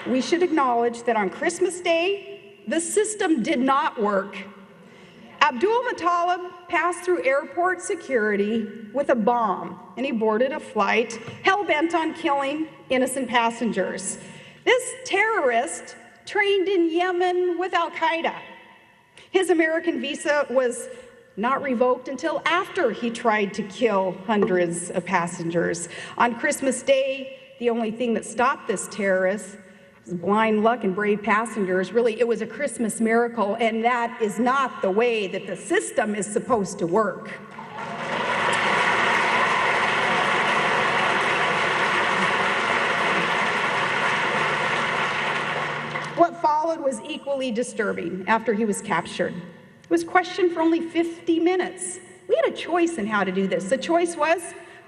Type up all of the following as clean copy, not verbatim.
we should acknowledge that on Christmas Day, the system did not work. Abdul Muttalib passed through airport security with a bomb, and he boarded a flight hell-bent on killing innocent passengers. This terrorist trained in Yemen with Al-Qaeda. His American visa was not revoked until after he tried to kill hundreds of passengers. On Christmas Day, the only thing that stopped this terrorist was blind luck and brave passengers. Really, it was a Christmas miracle, and that is not the way that the system is supposed to work. What followed was equally disturbing after he was captured. He was questioned for only 50 minutes. We had a choice in how to do this. The choice was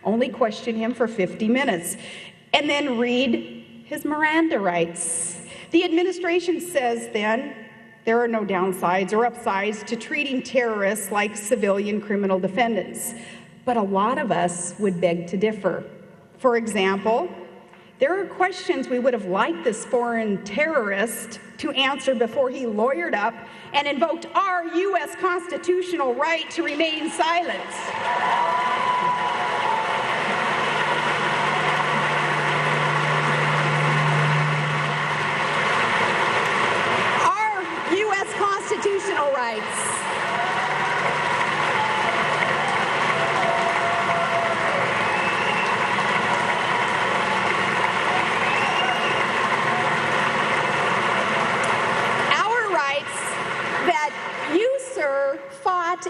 only question him for 50 minutes and then read his Miranda rights. The administration says then there are no downsides or upsides to treating terrorists like civilian criminal defendants. But a lot of us would beg to differ. For example, there are questions we would have liked this foreign terrorist to answer before he lawyered up and invoked our U.S. constitutional right to remain silent. Our U.S. constitutional rights.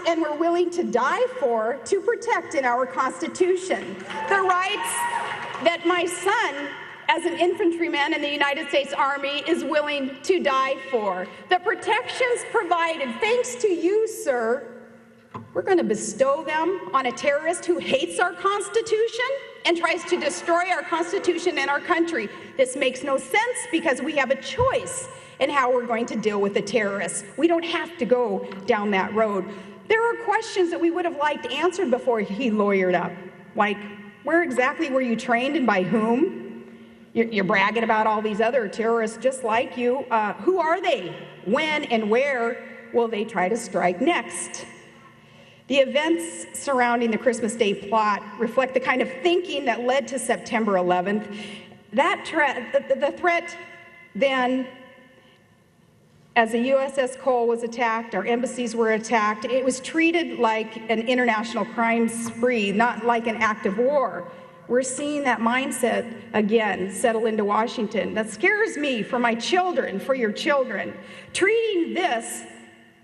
And we're willing to die for to protect in our Constitution. The rights that my son, as an infantryman in the United States Army, is willing to die for. The protections provided, thanks to you, sir, we're going to bestow them on a terrorist who hates our Constitution and tries to destroy our Constitution and our country. This makes no sense because we have a choice in how we're going to deal with the terrorists. We don't have to go down that road. There are questions that we would have liked answered before he lawyered up, like, where exactly were you trained and by whom? You're bragging about all these other terrorists just like you. Who are they? When and where will they try to strike next? The events surrounding the Christmas Day plot reflect the kind of thinking that led to September 11th. The threat then, as the USS Cole was attacked, our embassies were attacked, it was treated like an international crime spree, not like an act of war. We're seeing that mindset again settle into Washington. That scares me for my children, for your children. Treating this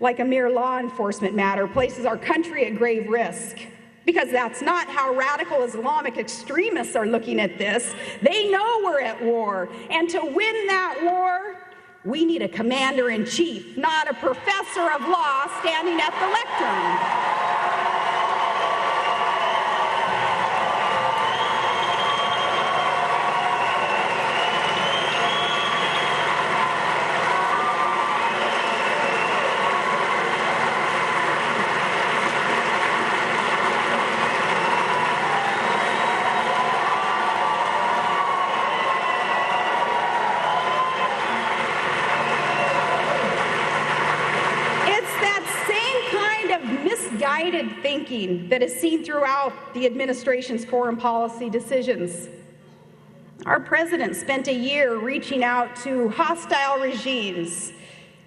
like a mere law enforcement matter places our country at grave risk, because that's not how radical Islamic extremists are looking at this. They know we're at war, and to win that war, we need a commander-in-chief, not a professor of law standing at the lectern. Misguided thinking that is seen throughout the administration's foreign policy decisions. Our president spent a year reaching out to hostile regimes,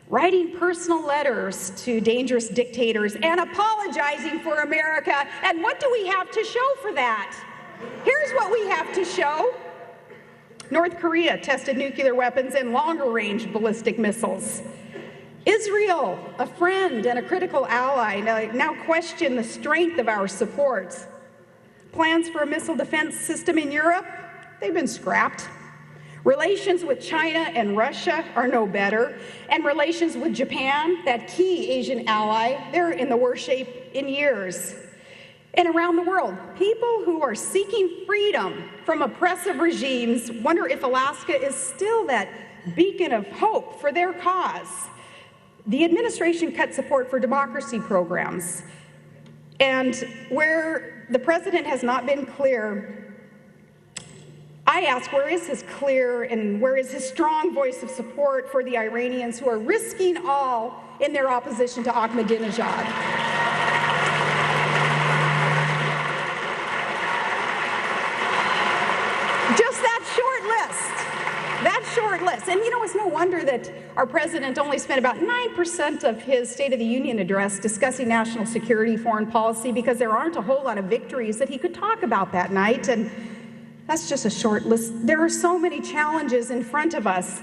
writing personal letters to dangerous dictators, and apologizing for America. And what do we have to show for that? Here's what we have to show. North Korea tested nuclear weapons and longer-range ballistic missiles. Israel, a friend and a critical ally, now question the strength of our support. Plans for a missile defense system in Europe, they've been scrapped. Relations with China and Russia are no better. And relations with Japan, that key Asian ally, they're in the worst shape in years. And around the world, people who are seeking freedom from oppressive regimes wonder if Alaska is still that beacon of hope for their cause. The administration cut support for democracy programs, and where the president has not been clear, I ask, where is his clear and where is his strong voice of support for the Iranians who are risking all in their opposition to Ahmadinejad? Just that short list. And you know, it's no wonder that our president only spent about 9% of his State of the Union address discussing national security, foreign policy, because there aren't a whole lot of victories that he could talk about that night. And that's just a short list. There are so many challenges in front of us,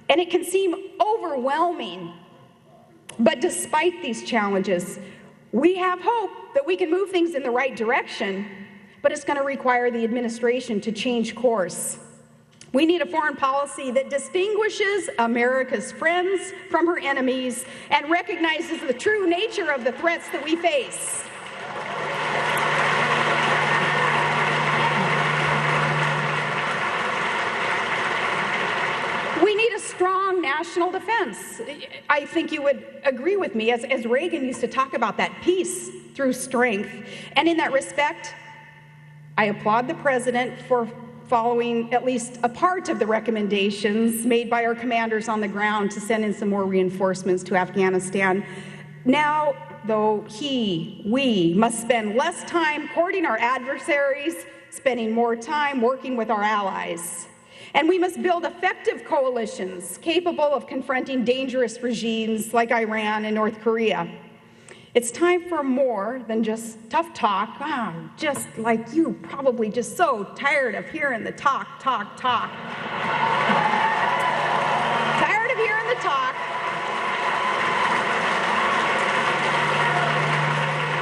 and it can seem overwhelming. But despite these challenges, we have hope that we can move things in the right direction, but it's going to require the administration to change course. We need a foreign policy that distinguishes America's friends from her enemies and recognizes the true nature of the threats that we face. We need a strong national defense. I think you would agree with me, as Reagan used to talk about that, peace through strength. And in that respect, I applaud the president for following at least a part of the recommendations made by our commanders on the ground to send in some more reinforcements to Afghanistan. Now, though, we must spend less time courting our adversaries, spending more time working with our allies. And we must build effective coalitions capable of confronting dangerous regimes like Iran and North Korea. It's time for more than just tough talk. Just like you, probably just so tired of hearing the talk. Tired of hearing the talk.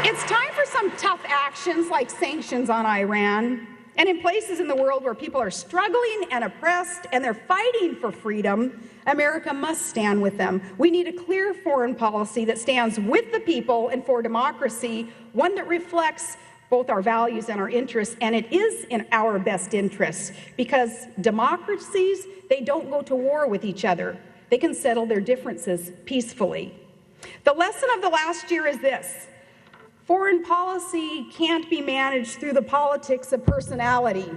It's time for some tough actions like sanctions on Iran. And in places in the world where people are struggling and oppressed and they're fighting for freedom, America must stand with them. We need a clear foreign policy that stands with the people and for democracy, one that reflects both our values and our interests, and it is in our best interests because democracies, they don't go to war with each other. They can settle their differences peacefully. The lesson of the last year is this: foreign policy can't be managed through the politics of personality.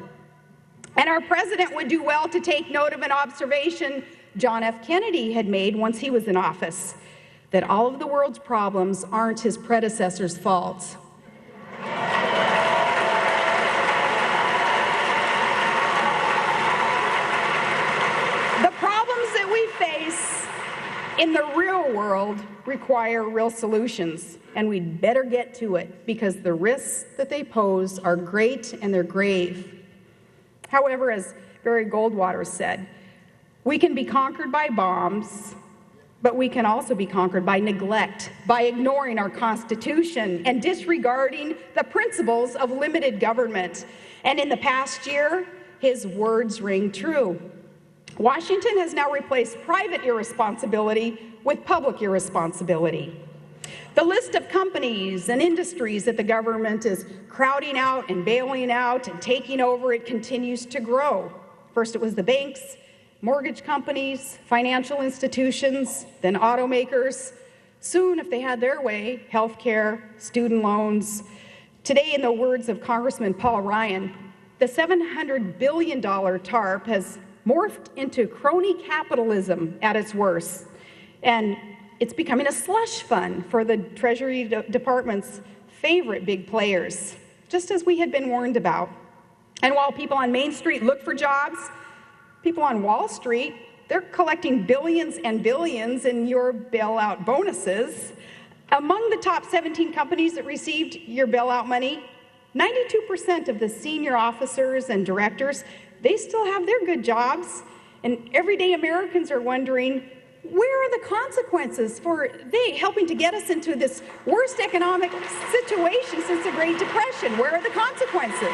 And our president would do well to take note of an observation John F. Kennedy had made once he was in office, that all of the world's problems aren't his predecessor's fault. The problems that we face in the real world require real solutions. And we'd better get to it because the risks that they pose are great and they're grave. However, as Barry Goldwater said, we can be conquered by bombs, but we can also be conquered by neglect, by ignoring our Constitution and disregarding the principles of limited government. And in the past year, his words ring true. Washington has now replaced private irresponsibility with public irresponsibility. The list of companies and industries that the government is crowding out and bailing out and taking over, it continues to grow. First it was the banks, mortgage companies, financial institutions, then automakers. Soon, if they had their way, healthcare, student loans. Today, in the words of Congressman Paul Ryan, the $700 billion TARP has morphed into crony capitalism at its worst. And it's becoming a slush fund for the Treasury Department's favorite big players, just as we had been warned about. And while people on Main Street look for jobs, people on Wall Street, they're collecting billions and billions in your bailout bonuses. Among the top 17 companies that received your bailout money, 92% of the senior officers and directors, they still have their good jobs. And everyday Americans are wondering, where are the consequences for they helping to get us into this worst economic situation since the Great Depression? Where are the consequences?